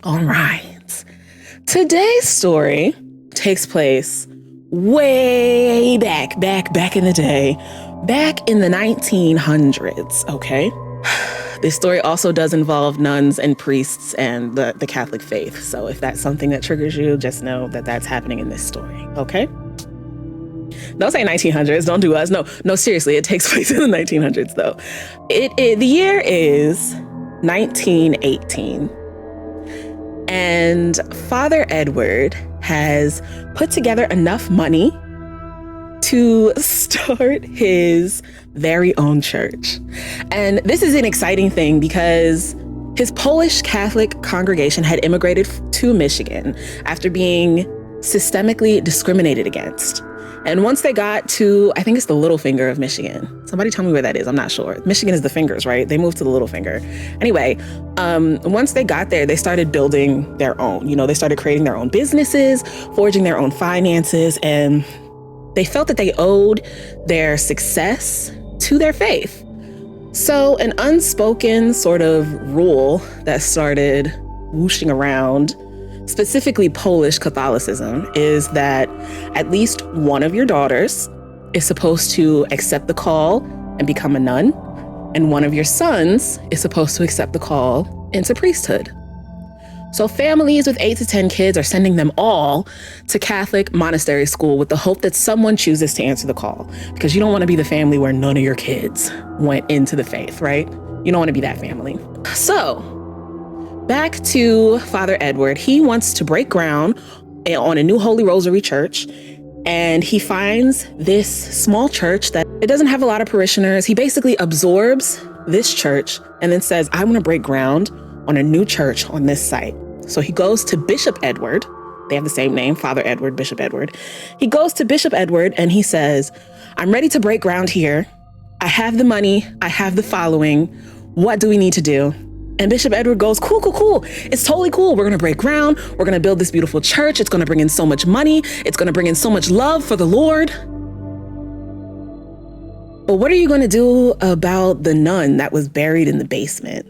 All right. Today's story takes place way back in the day, back in the 1900s, okay? This story also does involve nuns and priests and the Catholic faith. So if that's something that triggers you, just know that that's happening in this story, okay? Don't say 1900s, don't do us. No, seriously, it takes place in the 1900s though. The year is 1918. And Father Edward has put together enough money to start his very own church. And this is an exciting thing because his Polish Catholic congregation had immigrated to Michigan after being systemically discriminated against. And once they got to, I think it's the little finger of Michigan. Somebody tell me where that is. I'm not sure. Michigan is the fingers, right? They moved to the little finger. Anyway, once they got there, they started building their own. They started creating their own businesses, forging their own finances, and they felt that they owed their success to their faith. So an unspoken sort of rule that started whooshing around specifically Polish Catholicism is that at least one of your daughters is supposed to accept the call and become a nun, and one of your sons is supposed to accept the call into priesthood. So families with 8 to 10 kids are sending them all to Catholic monastery school with the hope that someone chooses to answer the call, because you don't want to be the family where none of your kids went into the faith, right? You don't want to be that family. So back to Father Edward. He wants to break ground on a new Holy Rosary church, and he finds this small church that it doesn't have a lot of parishioners. He basically absorbs this church and then says, I want to break ground on a new church on this site. So he goes to Bishop Edward. They have the same name, Father Edward, Bishop Edward. He goes to Bishop Edward and he says, I'm ready to break ground here. I have the money. I have the following. What do we need to do? And Bishop Edward goes, cool. It's totally cool. We're going to break ground. We're going to build this beautiful church. It's going to bring in so much money. It's going to bring in so much love for the Lord. But what are you going to do about the nun that was buried in the basement?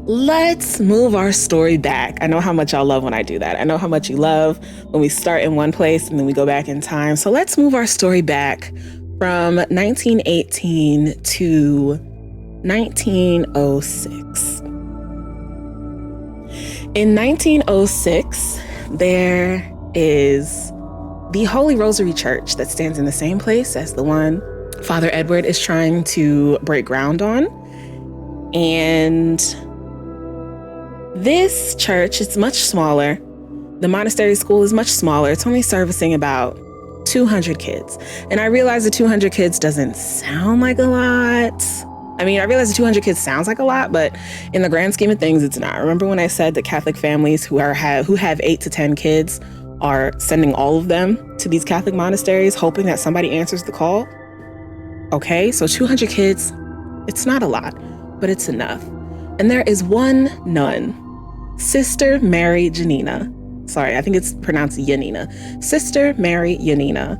Let's move our story back. I know how much y'all love when I do that. I know how much you love when we start in one place and then we go back in time. So let's move our story back from 1918 to 1906. In 1906, there is the Holy Rosary Church that stands in the same place as the one Father Edward is trying to break ground on. And this church, it's much smaller. The monastery school is much smaller. It's only servicing about 200 kids. And I realize the 200 kids doesn't sound like a lot. I realize the 200 kids sounds like a lot, but in the grand scheme of things, it's not. Remember when I said that Catholic families who have 8 to 10 kids are sending all of them to these Catholic monasteries, hoping that somebody answers the call? Okay, so 200 kids, it's not a lot, but it's enough. And there is one nun, Sister Mary Janina. Sorry, I think it's pronounced Yanina. Sister Mary Yanina,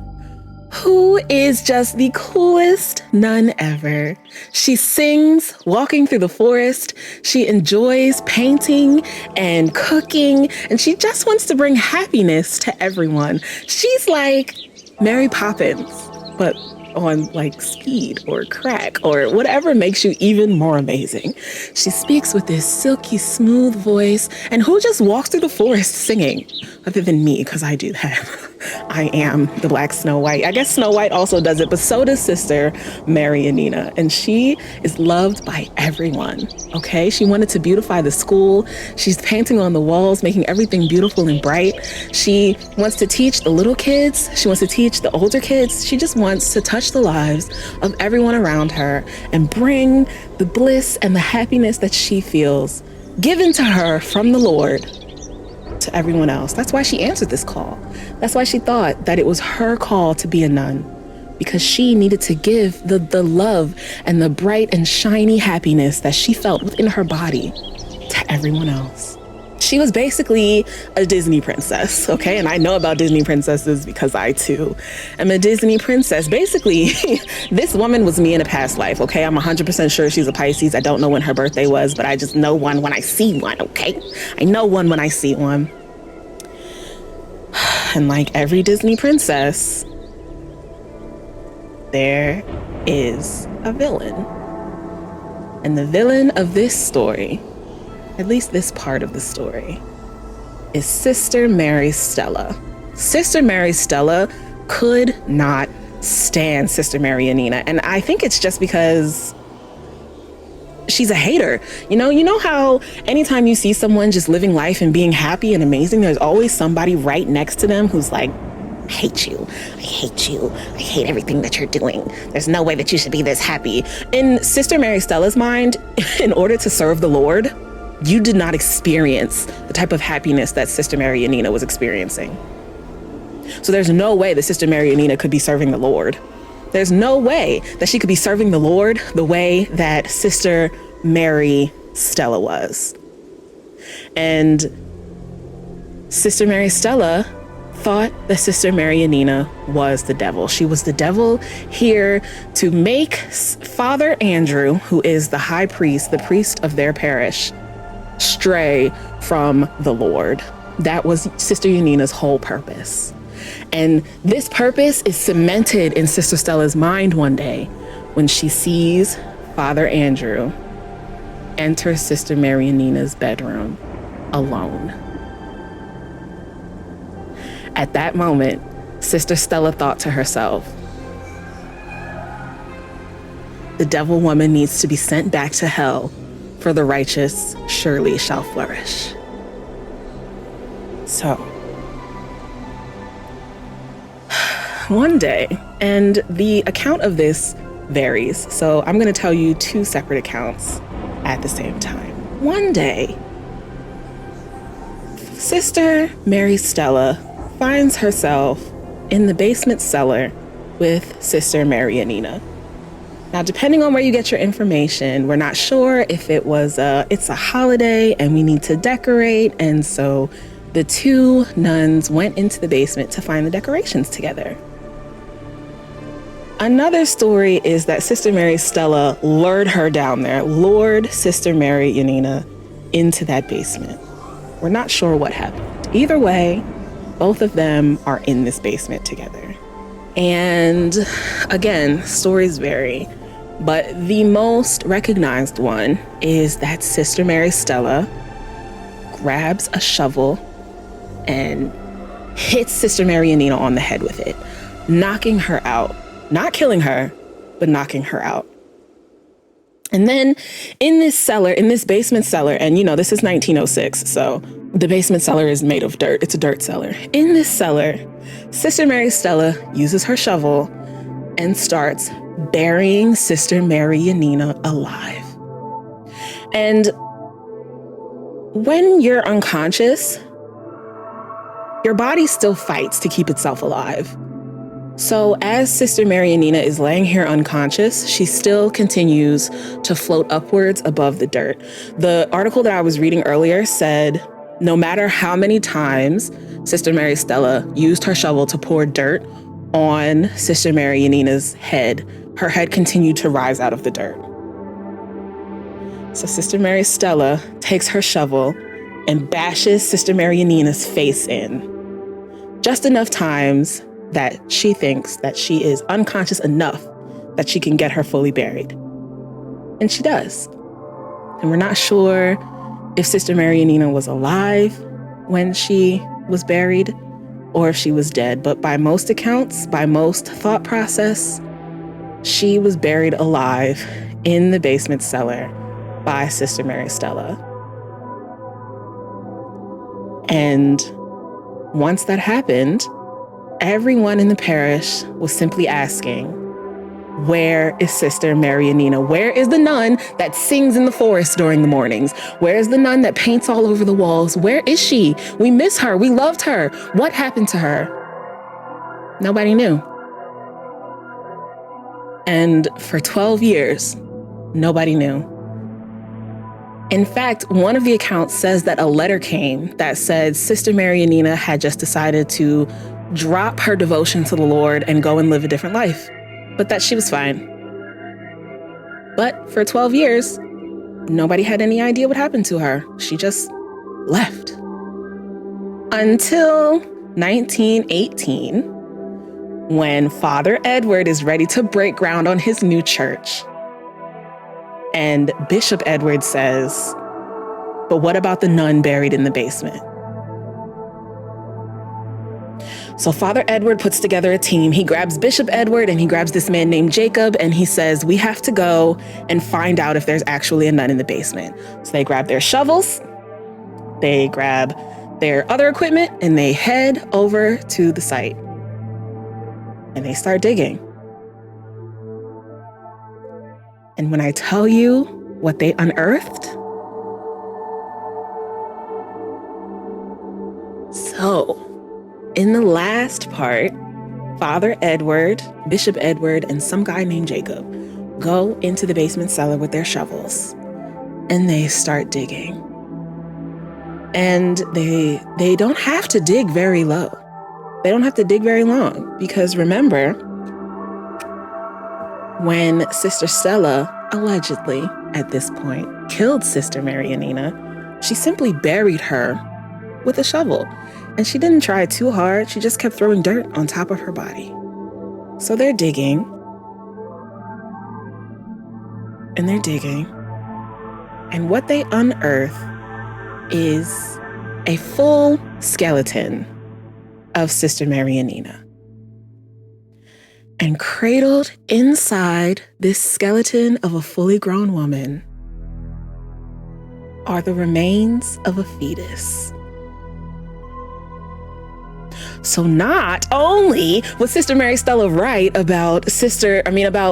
who is just the coolest nun ever. She sings walking through the forest. She enjoys painting and cooking, and she just wants to bring happiness to everyone. She's like Mary Poppins, but on like speed or crack or whatever makes you even more amazing. She speaks with this silky smooth voice, and who just walks through the forest singing other than me, because I do that. I am the Black Snow White. I guess Snow White also does it, but so does Sister Mary Yanina, and she is loved by everyone. Okay, she wanted to beautify the school. She's painting on the walls, making everything beautiful and bright. She wants to teach the little kids. She wants to teach the older kids. She just wants to touch the lives of everyone around her and bring the bliss and the happiness that she feels given to her from the Lord to everyone else. That's why she answered this call. That's why she thought that it was her call to be a nun, because she needed to give the love and the bright and shiny happiness that she felt within her body to everyone else. She was basically a Disney princess, okay? And I know about Disney princesses because I too am a Disney princess. Basically, this woman was me in a past life, okay? I'm 100% sure she's a Pisces. I don't know when her birthday was, but I just know one when I see one, okay? I know one when I see one. And like every Disney princess, there is a villain. And the villain of this story, at least this part of the story, is Sister Mary Stella. Sister Mary Stella could not stand Sister Mary Yanina. And I think it's just because she's a hater. You know how anytime you see someone just living life and being happy and amazing, there's always somebody right next to them who's like, I hate you. I hate you. I hate everything that you're doing. There's no way that you should be this happy. In Sister Mary Stella's mind, in order to serve the Lord, you did not experience the type of happiness that Sister Mary Yanina was experiencing. So there's no way that Sister Mary Yanina could be serving the Lord. There's no way that she could be serving the Lord the way that Sister Mary Stella was. And Sister Mary Stella thought that Sister Mary Yanina was the devil. She was the devil here to make Father Andrew, who is the high priest, the priest of their parish, stray from the Lord. That was Sister Yanina's whole purpose. And this purpose is cemented in Sister Stella's mind one day when she sees Father Andrew enter Sister Mary Yanina's bedroom alone. At that moment, Sister Stella thought to herself, the devil woman needs to be sent back to hell, for the righteous surely shall flourish. So, one day, and the account of this varies, so I'm going to tell you two separate accounts at the same time. One day, Sister Mary Stella finds herself in the basement cellar with Sister Mary Yanina. Now, depending on where you get your information, we're not sure if it's a holiday and we need to decorate. And so the two nuns went into the basement to find the decorations together. Another story is that Sister Mary Stella lured her down there, lured Sister Mary Yanina into that basement. We're not sure what happened. Either way, both of them are in this basement together. And again, stories vary, but the most recognized one is that Sister Mary Stella grabs a shovel and hits Sister Mary Yanina on the head with it, knocking her out. Not killing her, but knocking her out. And then in this cellar, in this basement cellar, and this is 1906, so the basement cellar is made of dirt. It's a dirt cellar. In this cellar, Sister Mary Stella uses her shovel and starts burying Sister Mary Yanina alive. And when you're unconscious, your body still fights to keep itself alive. So as Sister Mary Yanina is laying here unconscious, she still continues to float upwards above the dirt. The article that I was reading earlier said, no matter how many times Sister Mary Stella used her shovel to pour dirt on Sister Mary Yanina's head, her head continued to rise out of the dirt. So Sister Mary Stella takes her shovel and bashes Sister Mary Yanina's face in, just enough times that she thinks that she is unconscious enough that she can get her fully buried. And she does. And we're not sure if Sister Mary Yanina was alive when she was buried or if she was dead. But by most accounts, by most thought process, she was buried alive in the basement cellar by Sister Mary Stella. And once that happened, everyone in the parish was simply asking, where is Sister Mary Yanina? Where is the nun that sings in the forest during the mornings? Where is the nun that paints all over the walls? Where is she? We miss her. We loved her. What happened to her? Nobody knew. And for 12 years, nobody knew. In fact, one of the accounts says that a letter came that said Sister Marianina had just decided to drop her devotion to the Lord and go and live a different life, but that she was fine. But for 12 years, nobody had any idea what happened to her. She just left. Until 1918, when Father Edward is ready to break ground on his new church. And Bishop Edward says, "But what about the nun buried in the basement?" So Father Edward puts together a team. He grabs Bishop Edward and he grabs this man named Jacob, and he says, "We have to go and find out if there's actually a nun in the basement." So they grab their shovels, they grab their other equipment, and they head over to the site. And they start digging. And when I tell you what they unearthed, so in the last part, Father Edward, Bishop Edward, and some guy named Jacob go into the basement cellar with their shovels, and they start digging. And they don't have to dig very low. They don't have to dig very long, because remember, when Sister Stella, allegedly at this point, killed Sister Marianina, she simply buried her with a shovel. And she didn't try too hard. She just kept throwing dirt on top of her body. So they're digging. And they're digging. And what they unearth is a full skeleton of Sister Marianina. And cradled inside this skeleton of a fully grown woman are the remains of a fetus. So not only was Sister Mary Stella right about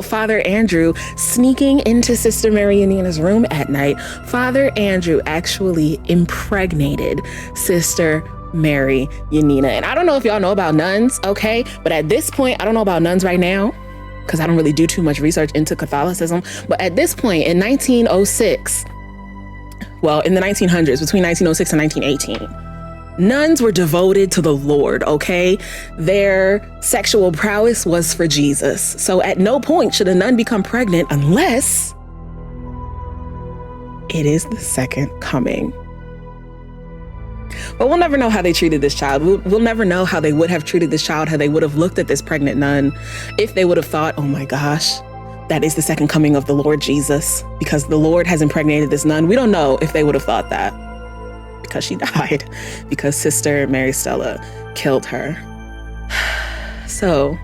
Father Andrew sneaking into Sister Marianina's room at night, Father Andrew actually impregnated Sister Mary Yanina. And I don't know if y'all know about nuns, okay? But at this point, I don't know about nuns right now, because I don't really do too much research into Catholicism. But at this point, in 1906, well, in the 1900s, between 1906 and 1918, nuns were devoted to the Lord, okay? Their sexual prowess was for Jesus. So at no point should a nun become pregnant unless it is the second coming. But we'll never know how they treated this child. We'll never know how they would have treated this child, how they would have looked at this pregnant nun, if they would have thought, oh my gosh, that is the second coming of the Lord Jesus, because the Lord has impregnated this nun. We don't know if they would have thought that, because she died, because Sister Mary Stella killed her. So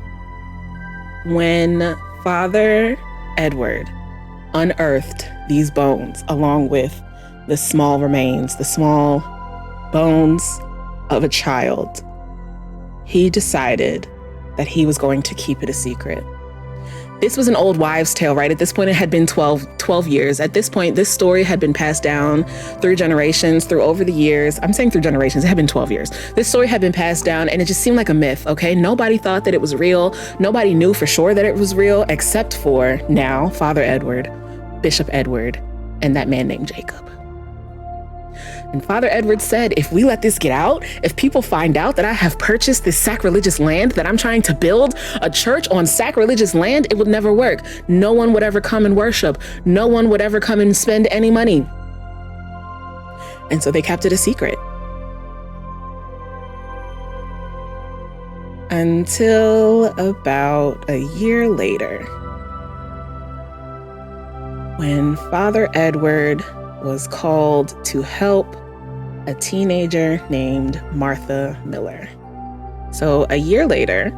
when Father Edward unearthed these bones, along with the small remains, the small bones of a child, he decided that he was going to keep it a secret. This was an old wives' tale, right? At this point, it had been 12 years. At this point, this story had been passed down through generations, through over the years. I'm saying through generations, it had been 12 years. This story had been passed down, and it just seemed like a myth, okay? Nobody thought that it was real. Nobody knew for sure that it was real, except for now, Father Edward, Bishop Edward, and that man named Jacob. And Father Edward said, if we let this get out, if people find out that I have purchased this sacrilegious land, that I'm trying to build a church on sacrilegious land, it would never work. No one would ever come and worship. No one would ever come and spend any money. And so they kept it a secret. Until about a year later, when Father Edward was called to help a teenager named Martha Miller. So a year later,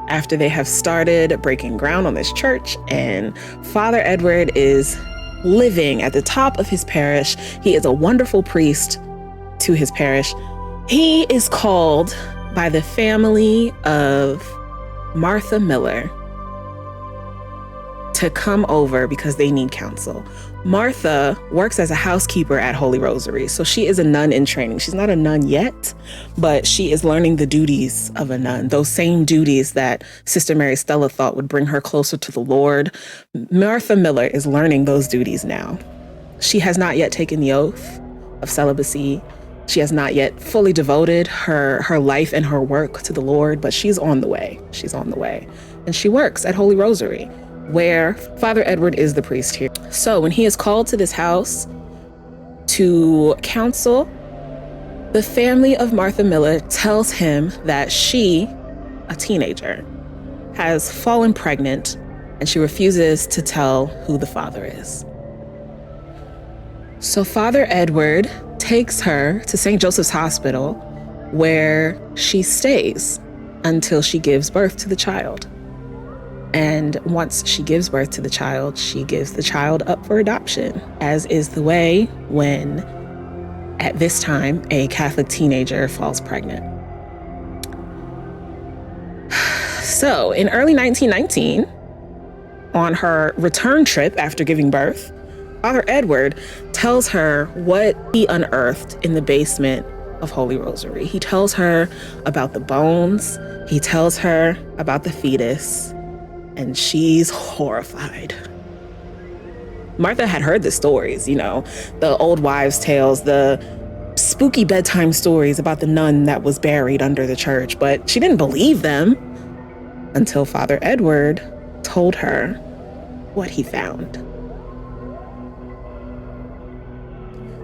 after they have started breaking ground on this church, and Father Edward is living at the top of his parish, he is a wonderful priest to his parish. He is called by the family of Martha Miller to come over because they need counsel. Martha works as a housekeeper at Holy Rosary, so she is a nun in training. She's not a nun yet, but she is learning the duties of a nun, those same duties that Sister Mary Stella thought would bring her closer to the Lord. Martha Miller is learning those duties now. She has not yet taken the oath of celibacy. She has not yet fully devoted her life and her work to the Lord, but she's on the way. She's on the way. And she works at Holy Rosary, where Father Edward is the priest here. So when he is called to this house to counsel, the family of Martha Miller tells him that she, a teenager, has fallen pregnant, and she refuses to tell who the father is. So Father Edward takes her to St. Joseph's Hospital, where she stays until she gives birth to the child. And once she gives birth to the child, she gives the child up for adoption, as is the way when, at this time, a Catholic teenager falls pregnant. So in early 1919, on her return trip after giving birth, Father Edward tells her what he unearthed in the basement of Holy Rosary. He tells her about the bones. He tells her about the fetus, and she's horrified. Martha had heard the stories, the old wives' tales, the spooky bedtime stories about the nun that was buried under the church, but she didn't believe them until Father Edward told her what he found.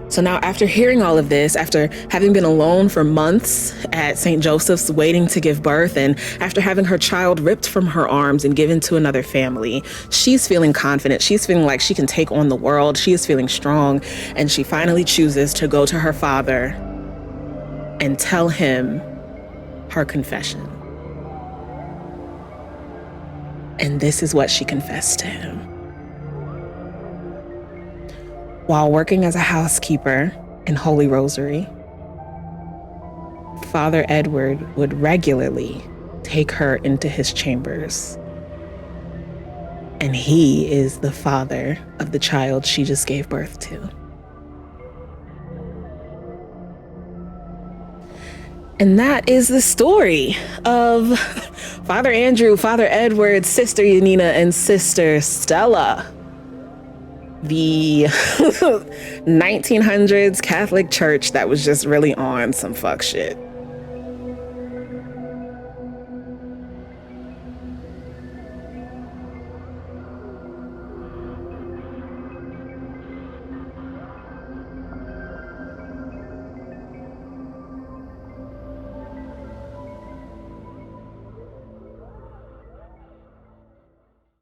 So now, after hearing all of this, after having been alone for months at St. Joseph's waiting to give birth, and after having her child ripped from her arms and given to another family, she's feeling confident. She's feeling like she can take on the world. She is feeling strong. And she finally chooses to go to her father and tell him her confession. And this is what she confessed to him. While working as a housekeeper in Holy Rosary, Father Edward would regularly take her into his chambers. And he is the father of the child she just gave birth to. And that is the story of Father Andrew, Father Edward, Sister Yanina, and Sister Stella. The 1900s Catholic Church that was just really on some fuck shit.